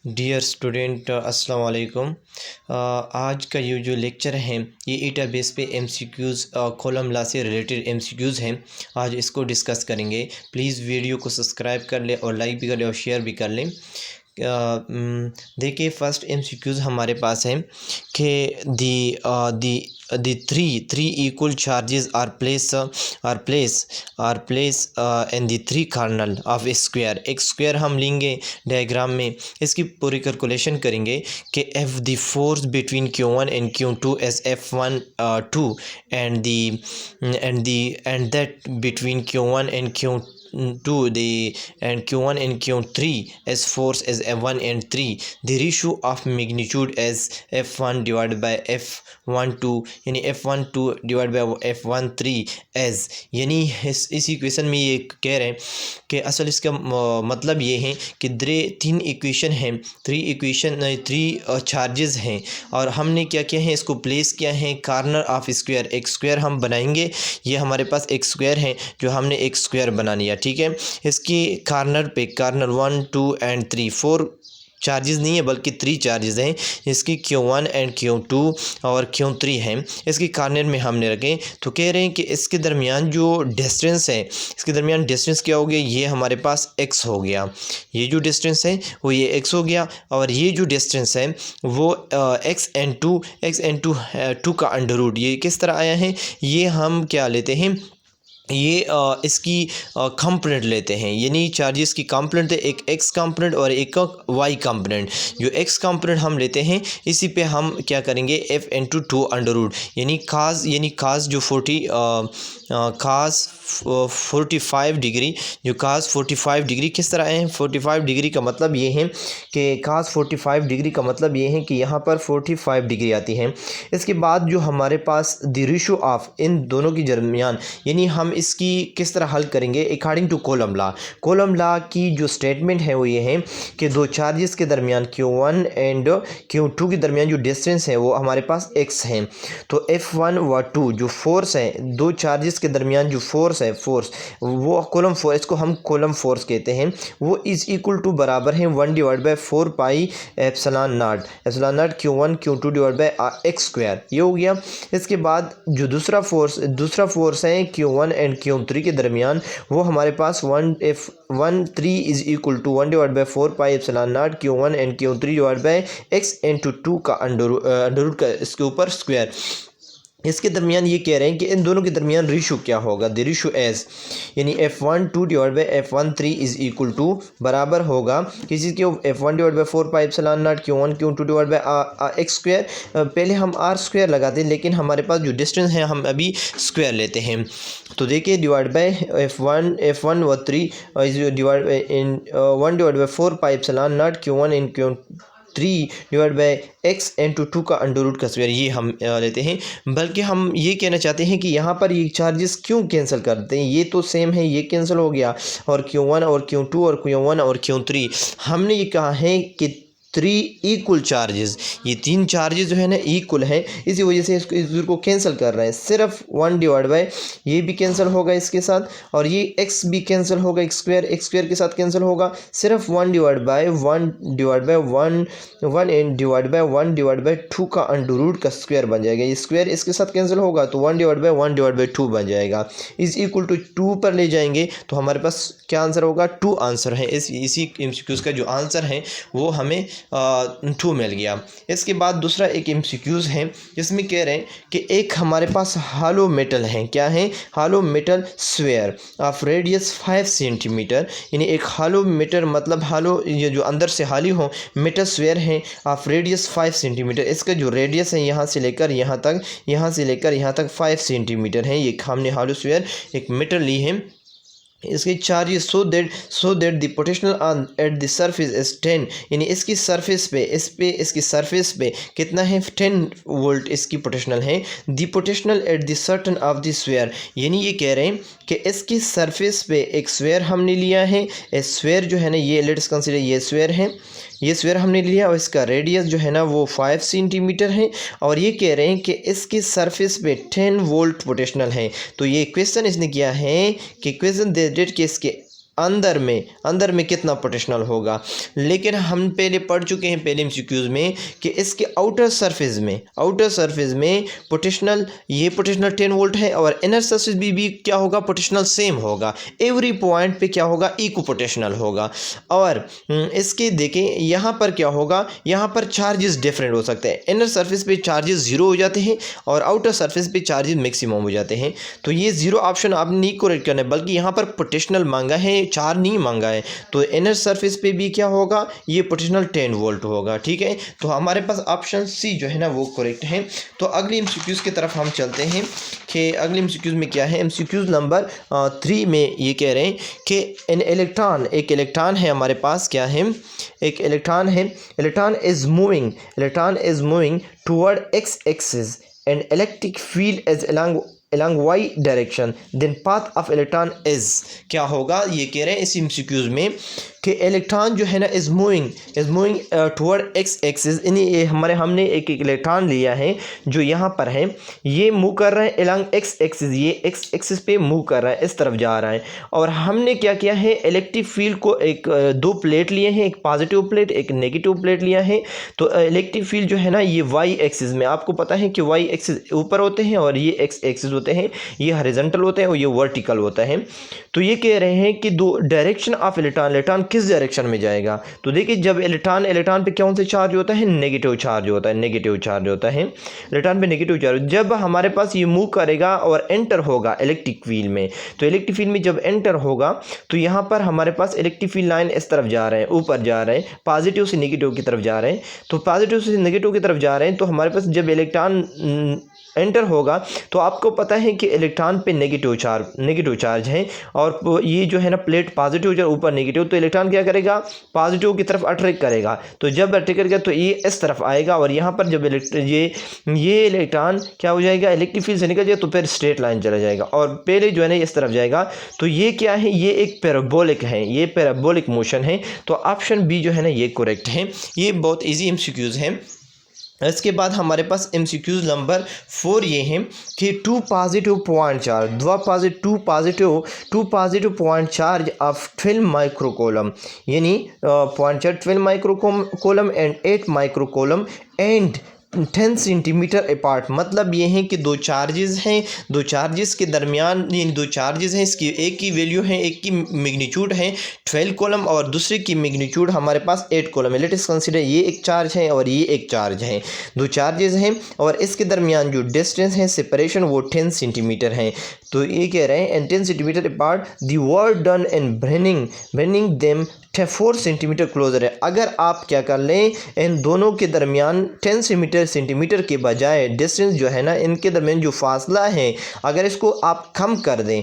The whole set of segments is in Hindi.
डियर स्टूडेंट अस्सलाम वालेकुम। आज का ये जो लेक्चर है ये ईटा बेस पे एमसीक्यूज़ कॉलम लॉ से रिलेटेड एमसीक्यूज़ हैं। आज इसको डिस्कस करेंगे। प्लीज़ वीडियो को सब्सक्राइब कर लें और लाइक भी कर लें और शेयर भी कर लें। देखिए फर्स्ट एमसीक्यूज़ हमारे पास है कि the three equal charges are placed in the three kernel of a square। एक स्क्वायर हम लेंगे डायग्राम में, इसकी पूरी कैलकुलेशन करेंगे कि F the force between Q1 and Q2 as F1 2 and that between Q1 and Q2 and Q1 and Q3 as force as F1 and 3, the ratio of magnitude as F1 divided by F12 यानी F12 divided by F13 as, यानी इस इक्वेशन में ये कह रहे हैं कि असल इसका मतलब ये है कि तीन इक्वेशन हैं, थ्री चार्जेस हैं और हमने क्या किया है, इसको प्लेस किया है कार्नर ऑफ स्क्वायर। एक स्क्वायर हम बनाएंगे, ये हमारे पास एक स्क्वायर है जो हमने एक स्क्वायर बना लिया, ठीक है। इसकी कार्नर 1 2 एंड 3 4 चार्जेस नहीं है बल्कि 3 चार्जेस हैं। इसकी Q1 एंड Q2 और Q3 हैं। इसकी कार्नर में हमने रखे तो कह रहे हैं कि इसके दरमियान जो डिस्टेंस है, इसके दरमियान डिस्टेंस क्या हो गया, ये हमारे पास x हो गया। ये जो डिस्टेंस है वो ये x हो गया और ये जो डिस्टेंस है वो x एंड टू का अंडर रूट। ये किस तरह आया है, ये हम क्या लेते हैं, ये इसकी कंपोनेंट लेते हैं, यानी चार्जेस की कंपोनेंट है, एक एक्स कंपोनेंट और एक वाई कंपोनेंट। जो एक्स कंपोनेंट हम लेते हैं इसी पे हम क्या करेंगे, F into two under root, यानी काज जो 45 डिग्री, जो काज 45 डिग्री किस तरह है। 45 डिग्री का मतलब ये है कि काज 45 डिग्री का मतलब ये है कि यहाँ पर 45 डिग्री आती है। इसके बाद जो हमारे पास द रेशियो ऑफ इन दोनों के दरमियान, यानी हम इसकी किस तरह हल करेंगे according to Coulomb law. Coulomb law की जो स्टेटमेंट है वो ये है कि दो चार्जेस के दरमियान Q1 एंड Q2 के दरमियान जो डिस्टेंस है वो हमारे पास x है। तो F1 व 2 जो फोर्स है, दो चार्जेस के दरमियान जो फोर्स है, वो कॉलम फोर्स, इसको हम कॉलम फोर्स कहते हैं, वो इज़ इक्वल टू बराबर है 1/4 pi epsilon naught Q1 Q2 divide by x square. ये हो गया। इसके बाद जो दूसरा फोर्स है Q1 एंड Q3 के दरमियान, वो हमारे पास 1/3 is equal to 1/4 pi epsilon naught Q1 and Q3 divide by x into 2 का अंडर रूट का इसके ऊपर स्क्वायर। इसके दरमियान ये कह रहे हैं कि इन दोनों के दरमियान रेशो क्या होगा, द रेशो एज, यानी F12 divide by F13 is equal to बराबर होगा किसी के F1 divide by 4 pi epsilon naught Q1 Q2 divide by x square. पहले हम r स्क्वायर लगाते हैं लेकिन हमारे पास जो डिस्टेंस है हम अभी स्क्वायर लेते हैं। तो देखिए डिवाइड बाई F1 व 3 divide in 1 divide by 4 pi epsilon naught Q1 in Q3 divide by x into 2 का अंडर रूट का स्क्वायर, ये हम लेते हैं। बल्कि हम ये कहना चाहते हैं कि यहाँ पर ये चार्जेस क्यों कैंसिल करते हैं, ये तो सेम है, ये कैंसिल हो गया और Q1 और Q2 और Q1 और Q3 हमने ये कहा है कि 3 इक्वल चार्जेस, ये 3 चार्जेस जो है ना इक्वल है, इसी वजह से इसको कैंसिल कर रहे हैं। सिर्फ 1 डिवाइड बाई ये भी कैंसिल होगा इसके साथ और ये x भी कैंसिल होगा, x स्क्वायर के साथ कैंसिल होगा। सिर्फ 1 डिवाइड बाई 1 डिवाइड बाई 2 का अंडर रूट का स्क्वायर बन जाएगा। ये स्क्वायर इसके साथ कैंसिल होगा तो 1 डिवाइड बाई 2 बन जाएगा। इज इक्वल टू 2 पर ले जाएंगे तो हमारे पास क्या आंसर होगा, 2 आंसर है। इसी एमसीक्यूज़ का जो आंसर है वो हमें 2 मिल गया। इसके बाद दूसरा एक एमसीक्यूज़ है जिसमें कह रहे हैं कि एक हमारे पास हालो मेटल है, क्या है, hollow metal sphere of radius 5 centimetre, यानी एक हालो मेटल मतलब हालो ये जो अंदर से खाली हो मेटल स्फीयर है ऑफ रेडियस 5 सेंटीमीटर। इसका जो रेडियस है यहाँ से लेकर यहाँ तक 5 सेंटीमीटर है। ये हमने हालो स्फीयर एक मेटल ली है, इसके charges so that the potential at the surface is 10, यानी इसकी सरफेस पे इसकी सरफेस पे कितना है, 10 वोल्ट इसकी पोटेंशियल है। The potential at the certain of the sphere, यानी ये कह रहे हैं कि इसकी सरफेस पे एक स्फीयर हमने लिया है। स्फीयर जो है ना, ये लेट्स कंसीडर ये स्फीयर है, ये स्फीयर हमने लिया और इसका रेडियस जो है ना वो 5 सेंटीमीटर है और ये कह रहे हैं कि इसकी सरफेस पे 10 वोल्ट पोटेंशियल है। तो ये क्वेश्चन इसने किया है कि क्वेश्चन दे डेट के इसके अंदर में कितना पोटेंशियल होगा। लेकिन हम पहले पढ़ चुके हैं पहले एमसीक्यूज़ में कि इसके आउटर सरफेस में पोटेंशियल, ये पोटेंशियल 10 वोल्ट है और इनर सरफेस भी क्या होगा, पोटेंशियल सेम होगा। एवरी पॉइंट पे क्या होगा, इक्वल पोटेंशियल होगा। और इसके देखें यहाँ पर क्या होगा, यहाँ पर चार्जेस डिफरेंट हो सकते हैं। इनर सरफेस पे चार्जेस ज़ीरो हो जाते हैं और आउटर सरफेस पे चार्जेस मैक्सिमम हो जाते हैं। तो ये ज़ीरो ऑप्शन आपने नहीं करेक्ट करना है, बल्कि यहाँ पर पोटेंशियल मांगा है, चार्ज नहीं मांगा है। तो इनर सरफेस पे भी क्या होगा, ये पोटेंशियल 10 वोल्ट होगा। ठीक है, तो हमारे पास ऑप्शन सी जो है ना वो करेक्ट है। तो अगली एमसीक्यूज़ की तरफ हम चलते हैं कि अगली एमसीक्यूज़ में क्या है। एमसीक्यूज़ नंबर 3 में ये कह रहे हैं कि एक इलेक्ट्रॉन है हमारे पास, क्या है, एक इलेक्ट्रॉन है। Electron is moving toward X axis and electric field is along y direction, then path of electron is, क्या होगा, ये कह रहे हैं इस एमसीक्यूज़ में कि इलेक्ट्रॉन जो है ना is moving toward X axis. हमने एक इलेक्ट्रॉन लिया है जो यहाँ पर है, ये मूव कर रहा है अलॉन्ग एक्स एक्सिस, ये एक्स एक्सिस पे मूव कर रहा है, इस तरफ जा रहा है। और हमने क्या किया है, इलेक्ट्रिक फील्ड को दो प्लेट लिए हैं, एक पॉजिटिव प्लेट एक नेगेटिव प्लेट लिया है। तो इलेक्ट्रिक फील्ड जो है ना ये वाई एक्सिस में, आपको पता है कि वाई एक्सिस ऊपर होते हैं और ये एक्स एक्सिस होते हैं, ये हॉरिजॉन्टल होते हैं और ये वर्टिकल होता है। तो ये कह रहे हैं कि दो डायरेक्शन ऑफ इलेक्ट्रॉन किस डायरेक्शन में जाएगा। तो देखिए जब इलेक्ट्रॉन पे कौन से चार्ज होता है, नेगेटिव चार्ज होता है इलेक्ट्रॉन पे नेगेटिव चार्ज। जब हमारे पास ये मूव करेगा और एंटर होगा इलेक्ट्रिक फील्ड में, तो इलेक्ट्रिक फील्ड में जब एंटर होगा तो यहाँ पर हमारे पास इलेक्ट्रिक फील्ड लाइन इस तरफ जा रहे हैं, ऊपर जा रहे हैं, पॉजिटिव से नेगेटिव की तरफ जा रहे हैं। तो पॉजिटिव से नेगेटिव की तरफ जा रहे हैं, तो हमारे पास जब इलेक्ट्रॉन एंटर होगा तो आपको पता है कि इलेक्ट्रॉन पे नेगेटिव चार्ज है और ये जो है ना प्लेट पॉजिटिव जो ऊपर नेगेटिव, तो इलेक्ट्रॉन क्या करेगा, पॉजिटिव की तरफ अट्रैक्ट करेगा। तो जब अट्रैक्ट करेगा तो ये इस तरफ आएगा और यहाँ पर जब ये इलेक्ट्रॉन क्या हो जाएगा, इलेक्ट्रिक फील्ड से निकल जाए तो फिर स्ट्रेट लाइन चला जाएगा और पहले जो है ना इस तरफ जाएगा। तो ये क्या है, ये एक पैराबोलिक है, ये पैराबोलिक मोशन है। तो ऑप्शन बी जो है ना ये करेक्ट है। ये बहुत ईजी एमसीक्यूज़ है। इसके बाद हमारे पास एमसीक्यूज़ नंबर 4 ये हैं कि two positive point charge of 12 microcoulomb, यानी point charge 12 microcoulomb and 8 microcoulomb and 10 centimetre apart. मतलब ये है कि दो चार्जेस हैं, दो चार्जेस के दरमियान दो चार्जेस हैं, इसकी एक की वैल्यू है, एक की मैग्नीट्यूड है 12 कॉलम और दूसरे की मैग्नीट्यूड हमारे पास 8 कॉलम है। लेट अस कंसीडर ये एक चार्ज है और ये एक चार्ज है, दो चार्जेस हैं और इसके दरमियान जो डिस्टेंस है सेपरेशन वो 10 सेंटीमीटर है। तो ये कह रहे हैं and 10 centimetre apart the work done in bringing them 4 centimetre closer है। अगर आप क्या कर लें, इन दोनों के दरमियान 10 सेंटीमीटर के बजाय डिस्टेंस जो है ना, इनके दरमियान जो फासला है, अगर इसको आप कम कर दें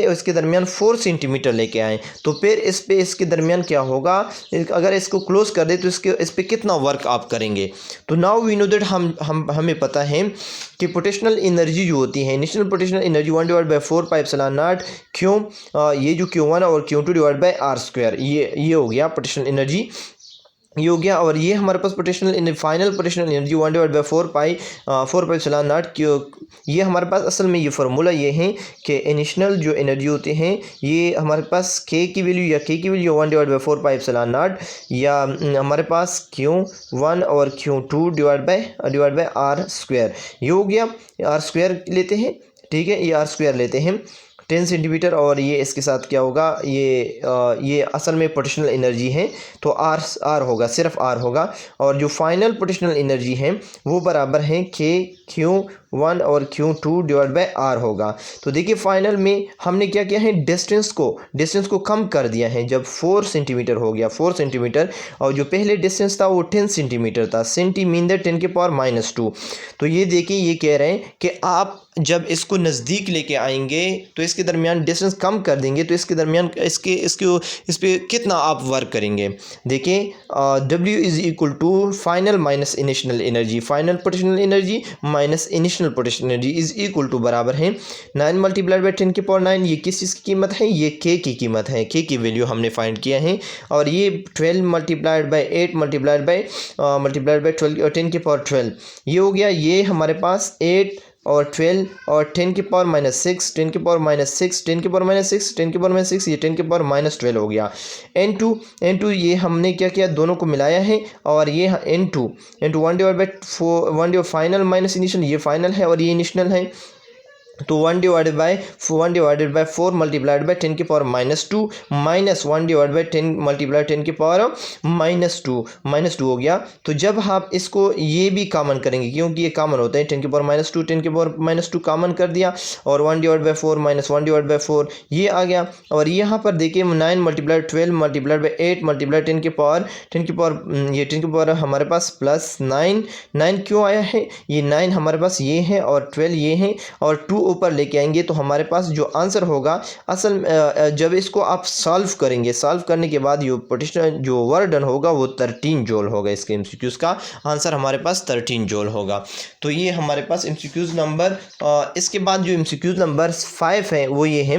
और इसके दरमियान 4 सेंटीमीटर लेके आएँ, तो फिर इसके दरमियान क्या होगा, अगर इसको क्लोज कर दें तो इस पर कितना वर्क आप करेंगे। तो नाउ वी नो दैट हमें पता है कि पोटेंशियल एनर्जी जो होती है, इनिशियल पोटेंशियल एनर्जी 1/4πε0 क्यों, ये जो Q1 और Q2 divide by are square, ये हो गया पोटेंशियल एनर्जी, ये हो गया। और ये हमारे पास फाइनल पोटेंशियल एनर्जी 1/4πε0 ये हमारे पास असल में ये फार्मूला ये है कि इनिशियल जो एनर्जी होती हैं ये हमारे पास K की वैल्यू 1/4πε0 या हमारे पास Q1 और Q2 divide by are square, ये हो गया। आर स्क्वायर लेते हैं, ठीक है, ये आर स्क्वायर लेते हैं 10 सेंटीमीटर और ये इसके साथ क्या होगा, ये असल में पोटेंशियल एनर्जी है तो आर होगा, सिर्फ आर होगा। और जो फाइनल पोटेंशियल एनर्जी है वो बराबर है Q1 और Q2 डिवाइड बाय आर होगा। तो देखिए फाइनल में हमने क्या किया है, डिस्टेंस को कम कर दिया है। जब 4 सेंटीमीटर हो गया 4 सेंटीमीटर और जो पहले डिस्टेंस था वो 10 सेंटीमीटर था, सेंटीमीटर 10⁻²। तो ये देखिए ये कह रहे हैं कि आप जब इसको नज़दीक लेके आएंगे तो इसके दरमियान डिस्टेंस कम कर देंगे तो इसके दरमियान इस पे कितना आप वर्क करेंगे। देखिए W is equal to final minus initial energy, final potential energy minus initial potential energy is equal to बराबर है 9 × 10⁻9। ये किस चीज़ की कीमत है, ये K की कीमत है, K की वैल्यू हमने फाइंड किया है। और ये 12 × 8 × 12 10⁻12 ये हो गया। ये हमारे पास 8 और 12 और 10 की पावर -6, 10 की पावर -6, 10 की पावर -6, 10 की पावर -6, ये 10 की पावर -12 हो गया। n2 ये हमने क्या किया, दोनों को मिलाया है और ये n2 1 divide by 4, 1 divide final minus initial, ये फाइनल है और ये इनिशियल है। तो 1 डिवाइडेड बाई 4 मल्टीप्लाइड बाई 10 की power -2 minus 1 divide by 10 multiplied 10 की पावर -2 हो गया। तो जब आप इसको ये भी कॉमन करेंगे, क्योंकि ये कॉमन होता है, 10 की पावर -2 10 की पावर -2 कॉमन कर दिया और 1 divide by 4 minus 1 divide by 4 ये आ गया। और यहाँ पर देखिए 9 मल्टीप्लाइड 12 मल्टीप्लाइड बाई 8 मल्टीप्लाइड 10 की पावर ये 10 की पावर हमारे पास +9 क्यों आया है, ये 9 हमारे पास ये है और 12 ये है और 2 ऊपर लेके आएंगे तो हमारे पास जो आंसर होगा असल जब इसको आप सॉल्व करेंगे, सॉल्व करने के बाद ये पोटेंशियल जो वर्क डन होगा वो 13 जूल होगा। इसके एमसीक्यूज़ का आंसर हमारे पास 13 जूल होगा। तो ये हमारे पास एमसीक्यूज़ नंबर। इसके बाद जो एमसीक्यूज़ नंबर 5 है वो ये है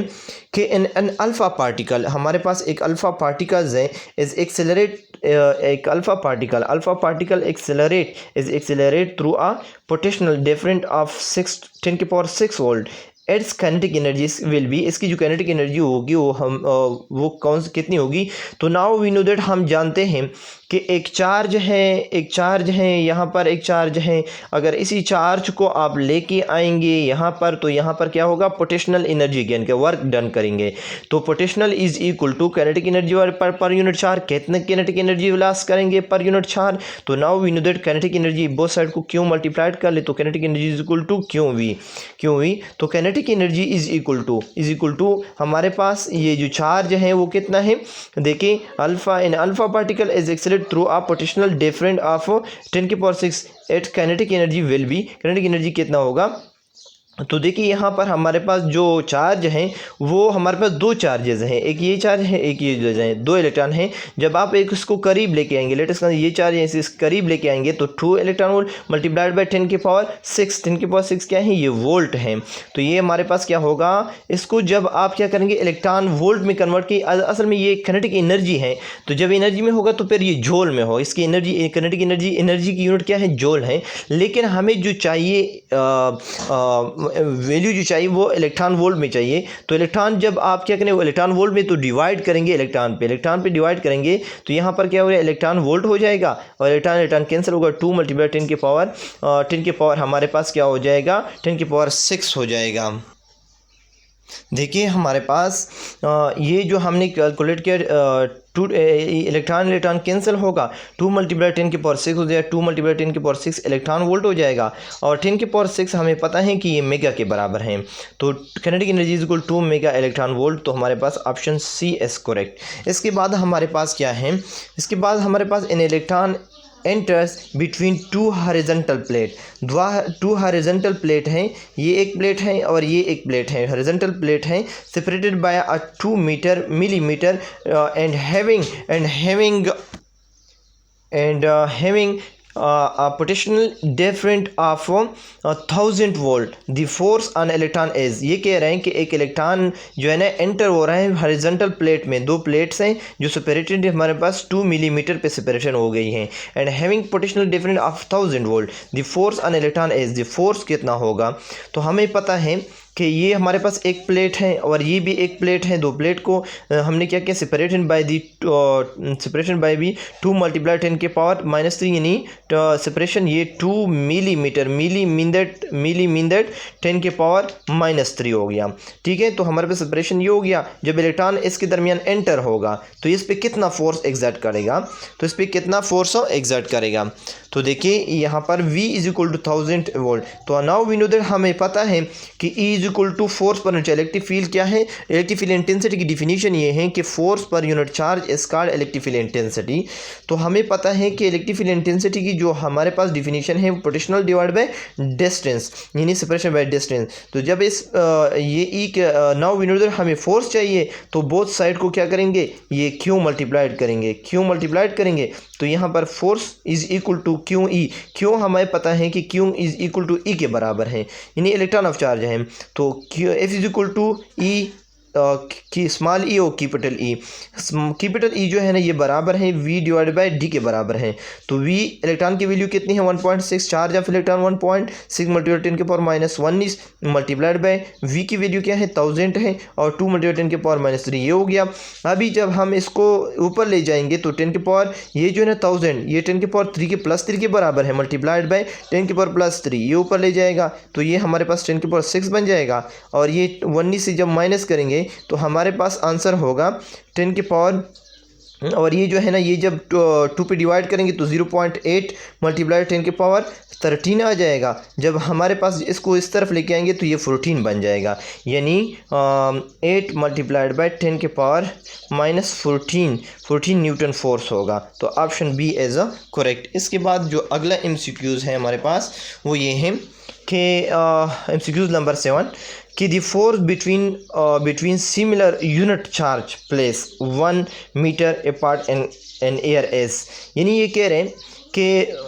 कि एन अल्फ़ा पार्टिकल, हमारे पास एक अल्फ़ा पार्टिकल्स है इज एक्सेलरेट, एक alpha particle accelerate through a potential different of 10 की power 6 volt. Its kinetic energy will be, इसकी जो काइनेटिक एनर्जी होगी वो कितनी होगी। तो नाउ वी नो दैट, हम जानते हैं कि एक चार्ज है यहाँ पर एक चार्ज है। अगर इसी चार्ज को आप लेके आएंगे यहाँ पर तो यहाँ पर क्या होगा, पोटेंशियल एनर्जी गेन के वर्क डन करेंगे। तो potential is equal to kinetic energy per unit charge, कितने काइनेटिक एनर्जी लॉस करेंगे पर यूनिट चार्ज। तो now we know that kinetic energy both side को क्यों मल्टीप्लाइड कर ले तो kinetic energy is equal to Q V. तो kinetic energy is equal to हमारे पास ये जो चार्ज है वो कितना है, देखिए alpha particle is accelerate through a potential different of 10 की power 6 at kinetic energy will be, kinetic energy कितना होगा। तो देखिए यहाँ पर हमारे पास जो चार्ज हैं वो हमारे पास दो चार्जेस हैं, एक ये चार्ज है एक ये चार्ज है, दो इलेक्ट्रॉन हैं। जब आप एक इसको करीब लेके आएंगे, लेटेस्ट ये चार्ज है इस करीब लेके आएंगे तो 2 इलेक्ट्रॉन वोल्ट मल्टीप्लाइड बाय 10 की पावर 6, 10 की पावर 6 क्या है, ये वोल्ट है। तो ये हमारे पास क्या होगा, इसको जब आप क्या करेंगे इलेक्ट्रॉन वोल्ट में कन्वर्ट की, असल में ये काइनेटिक एनर्जी है। तो जब एनर्जी में होगा तो फिर ये जूल में हो, इसकी एनर्जी काइनेटिक एनर्जी की यूनिट क्या है, जूल है। लेकिन हमें जो चाहिए वैल्यू जो चाहिए वो इलेक्ट्रॉन वोल्ट में चाहिए। तो इलेक्ट्रॉन जब आप क्या करें इलेक्ट्रॉन वोल्ट में तो डिवाइड करेंगे इलेक्ट्रॉन पे डिवाइड करेंगे तो यहाँ पर क्या हो गया, इलेक्ट्रॉन वोल्ट हो जाएगा और इलेक्ट्रॉन कैंसिल होगा। 2 मल्टीप्लाई 10 की पावर हमारे पास क्या हो जाएगा, 10 की पावर 6 हो जाएगा। देखिए हमारे पास ये जो हमने कैलकुलेट किया, इलेक्ट्रॉन कैंसिल होगा, 2 मल्टीप्लाई 10 की पावर 6 हो जाएगा, 2 मल्टीप्लाई 10 की पावर 6 इलेक्ट्रॉन वोल्ट हो जाएगा और 10 की पावर 6 हमें पता है कि ये मेगा के बराबर है। तो kinetic energy is equal to mega electron volt. तो हमारे पास ऑप्शन सी इज करेक्ट। इसके बाद हमारे पास क्या है, इसके बाद हमारे पास an electron enters between 2 horizontal plate, 2 horizontal plate हैं, ये एक प्लेट है और ये एक प्लेट है, हॉरिजॉन्टल प्लेट है separated by a 2 millimetre and having a potential different of 1000 volt. The force on electron is, ये कह रहे हैं कि एक इलेक्ट्रॉन जो है ना एंटर हो रहा है हॉरिजॉन्टल प्लेट में, दो प्लेट्स हैं जो सेपरेटेड हमारे पास 2 मिलीमीटर पे सेपरेशन हो गई हैं and having potential different of 1000 volt. The force on electron is, the force कितना होगा। तो हमें पता है कि ये हमारे पास एक प्लेट है और ये भी एक प्लेट है, दो प्लेट को हमने क्या किया सेपरेशन बाय भी 2 मल्टीप्लाई 10 के पावर -3 यानी सेपरेशन ये 2 मिलीमीटर मिली 10 के पावर -3 हो गया। ठीक है, तो हमारे पास सेपरेशन ये हो गया। जब इलेक्ट्रॉन इसके दरमियान एंटर होगा तो इस पर कितना फोर्स एग्जर्ट करेगा, तो इस पर कितना फोर्स एग्जर्ट करेगा। तो देखिए यहाँ पर V is equal to 1000 volt. तो नाउ वी नो दैट, हमें पता है कि E is equal to force per unit. Electric field क्या है, इलेक्ट्रिक फील्ड इंटेंसिटी की डिफिनीशन ये है कि force per unit charge is called electric field intensity. तो हमें पता है कि इलेक्ट्रिक फील्ड इंटेंसिटी की जो हमारे पास डिफिनीशन है पोटेंशियल डिवाइड बाय डिस्टेंस यानी सेपरेशन बाय डिस्टेंस। तो जब इस ये E के नाउ वी नो दैट हमें फोर्स चाहिए तो बोथ साइड को क्या करेंगे, ये Q मल्टीप्लाइड करेंगे। तो यहाँ पर force is equal to Q E. क्यों हमें पता है कि Q is equal to E के बराबर है यानी इलेक्ट्रॉन ऑफ चार्ज है। तो F इज इक्वल टू ई की स्मॉल ई और कैपिटल ई। कैपिटल ई जो है ना ये बराबर है वी डिवाइड बाई डी के बराबर है। तो वी इलेक्ट्रॉन की वैल्यू कितनी है 1.6, चार्ज ऑफ इलेक्ट्रॉन 1.6 मल्टीप्लाई 10 के पावर -19 मल्टीप्लाइड बाई वी की वैल्यू क्या है 1000 है और 2 मल्टीप्लाई 10 के पावर -3 ये हो गया। अभी जब हम इसको ऊपर ले जाएंगे तो 10 के पावर ये जो है ना 1000 ये 10 के पावर 3 के +3 के बराबर है मल्टीप्लाइड बाई 10 के पावर +3 ये ऊपर ले जाएगा तो ये हमारे पास 10 के पावर 6 बन जाएगा। और ये 19 से जब माइनस करेंगे तो हमारे पास आंसर होगा 10 के पावर, और ये जो है ना ये जब 2 पे डिवाइड करेंगे तो 0.8 मल्टीप्लाई 10 के पावर 13 आ जाएगा। जब हमारे पास इसको इस तरफ लेके आएंगे तो ये 14 बन जाएगा, यानी 8 मल्टीप्लाइड बाई 10 के पावर -14 न्यूटन फोर्स होगा। तो option B as a correct. इसके बाद जो अगला MCQs है हमारे पास वो ये है कि MCQs नंबर 7 कि the force between similar unit charge place 1 metre apart in air is, यानी ये कह रहे हैं कि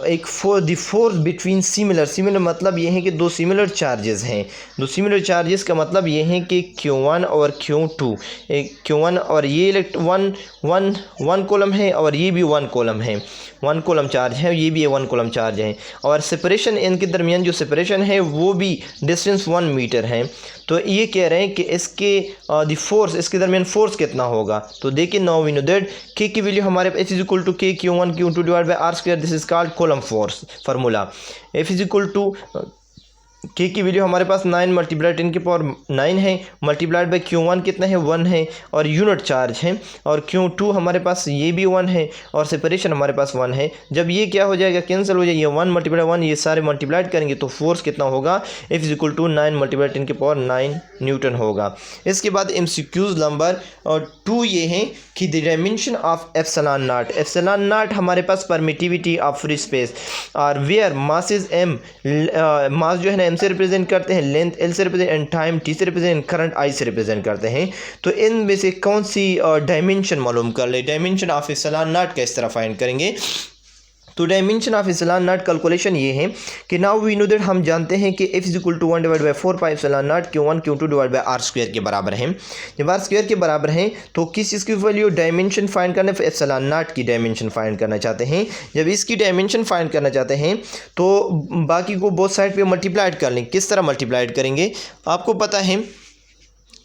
एक द फोर्स बिटवीन सिमिलर मतलब ये है कि दो सिमिलर चार्जेस हैं। दो सिमिलर चार्जेस का मतलब ये है कि Q1 और Q2, एक Q1 और ये वन कॉलम है और ये भी 1 कॉलम है, 1 कॉलम चार्ज है, ये भी 1 कॉलम चार्ज है और सेपरेशन इनके दरमियान जो सेपरेशन है वो भी डिस्टेंस 1 मीटर है। तो ये कह रहे हैं कि इसके द फोर्स इसके दरमियान फोर्स कितना होगा। तो देखिए नाउ वी नो दैट के की वैल्यू हमारे H is equal to K Q1 Q2 divide by R square, this is called Coulomb force formula. F is equal to K की वैल्यू हमारे पास 9 मल्टीप्लाई 10 के पावर 9 है मल्टीप्लाइड बाई Q1 कितना है 1 है और यूनिट चार्ज है, और Q2 हमारे पास ये भी 1 है और सेपरेशन हमारे पास 1 है। जब ये क्या हो जाएगा कैंसिल हो जाएगा, ये 1 मल्टीप्लाई 1 ये सारे मल्टीप्लाइड करेंगे तो फोर्स कितना होगा F is equal to 9 multiply 10 के पावर 9 न्यूटन होगा। इसके बाद MCQs नंबर 2 ये हैं कि the dimension of epsilon not. Epsilon not हमारे पास परमिटिविटी ऑफ फ्री स्पेस और वेयर मास इज M, मास जो है ना M से रिप्रेजेंट करते हैं, लेंथ L से रिप्रेजेंट एंड टाइम T से रिप्रेजेंट, करंट I से रिप्रेजेंट करते हैं। तो इनमें से कौन सी डायमेंशन मालूम कर ले, डायमेंशन ऑफ एप्सिलॉन नॉट का इस तरह फाइंड करेंगे। तो dimension of epsilon not calculation ये है कि नाउ वी नो दैट हम जानते हैं कि F is equal to 1 divide by 4 pi epsilon naught Q1 Q2 divide by R square के बराबर है। जब R स्क्वायर के बराबर है तो किस चीज़ की वैल्यू डायमेंशन फाइंड करना है, एप्सिलॉन नॉट की डायमेंशन फाइंड करना चाहते हैं। जब इसकी डायमेंशन फाइंड करना चाहते हैं तो बाकी को बोथ साइड पे मल्टीप्लाइड कर लें। किस तरह मल्टीप्लाइड करेंगे, आपको पता है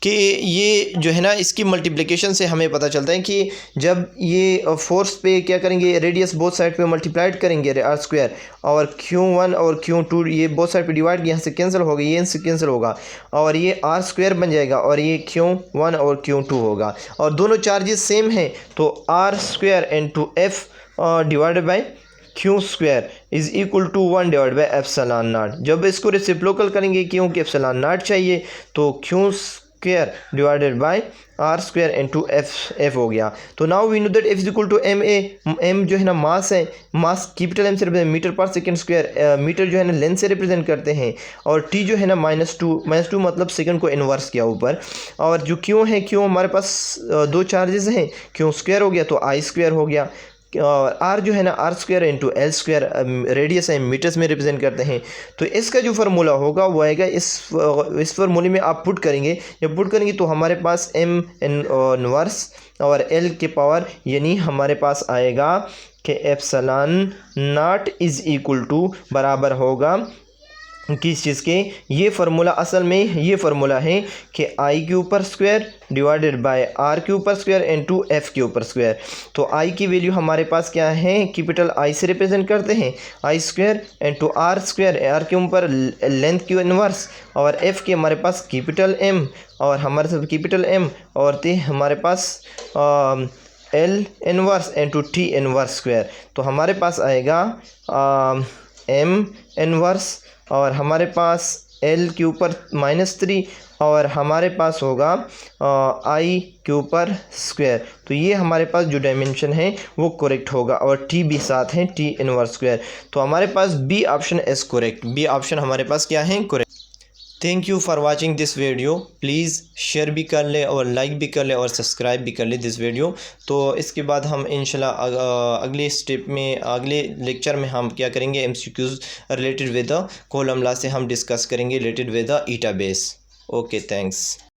कि ये जो है ना इसकी मल्टीप्लिकेशन से हमें पता चलता है कि जब ये फोर्स पे क्या करेंगे रेडियस बोथ साइड पे मल्टीप्लाइड करेंगे R स्क्वायर और Q1 और Q2 ये बोथ साइड पे डिवाइड यहाँ से कैंसिल होगा, ये इनसे कैंसिल होगा और ये R स्क्वायर बन जाएगा और ये Q1 और Q2 होगा और दोनों चार्जेस सेम हैं तो R square into F divided by Q square is equal to 1 divide by epsilon naught. जब इसको रेसिप्रोकल करेंगे क्योंकि एप्सिलॉन नॉट चाहिए तो Q square divided by R square into F हो गया। तो now we know that F is equal to M जो है ना मास है, मास कैपिटल M से represent metre per second square, metre जो है ना लेंथ से रिप्रेजेंट करते हैं और T जो है ना -2 मतलब सेकंड को इन्वर्स किया ऊपर, और जो Q है Q हमारे पास दो चार्जेस हैं, Q स्क्वायर हो गया तो I स्क्वायर हो गया और R जो है ना R square into L square radius है मीटर्स में रिप्रेजेंट करते हैं। तो इसका जो फार्मूला होगा वो आएगा इस फार्मूले में आप पुट करेंगे, जब पुट करेंगे तो हमारे पास M इनवर्स और L के पावर यानी हमारे पास आएगा कि epsilon naught is equal to बराबर होगा किस चीज़ के, ये फार्मूला असल में ये फार्मूला है कि I के ऊपर स्क्वायर डिवाइडेड बाय R के ऊपर स्क्वायर इनटू F के ऊपर स्क्वायर। तो I की वैल्यू हमारे पास क्या है, कैपिटल I से रिप्रेजेंट करते हैं I square into R square, R के ऊपर लेंथ की इनवर्स और F के हमारे पास कैपिटल M और हमारे साथ कैपिटल M और ते हमारे पास L inverse into T inverse square. तो हमारे पास आएगा M इनवर्स और हमारे पास L के ऊपर -3 और हमारे पास होगा I के ऊपर स्क्वायर। तो ये हमारे पास जो डायमेंशन है वो करेक्ट होगा और T भी साथ है T इनवर्स स्क्वायर। तो हमारे पास B option is correct, B option हमारे पास क्या है correct. Thank you for watching this video. Please share भी कर ले और लाइक भी कर ले और सब्सक्राइब भी कर ले दिस वीडियो। तो इसके बाद हम इंशाल्लाह अगले स्टेप में अगले लेक्चर में हम क्या करेंगे, MCQs related with the column law से हम डिस्कस करेंगे related with the eta base. Okay thanks.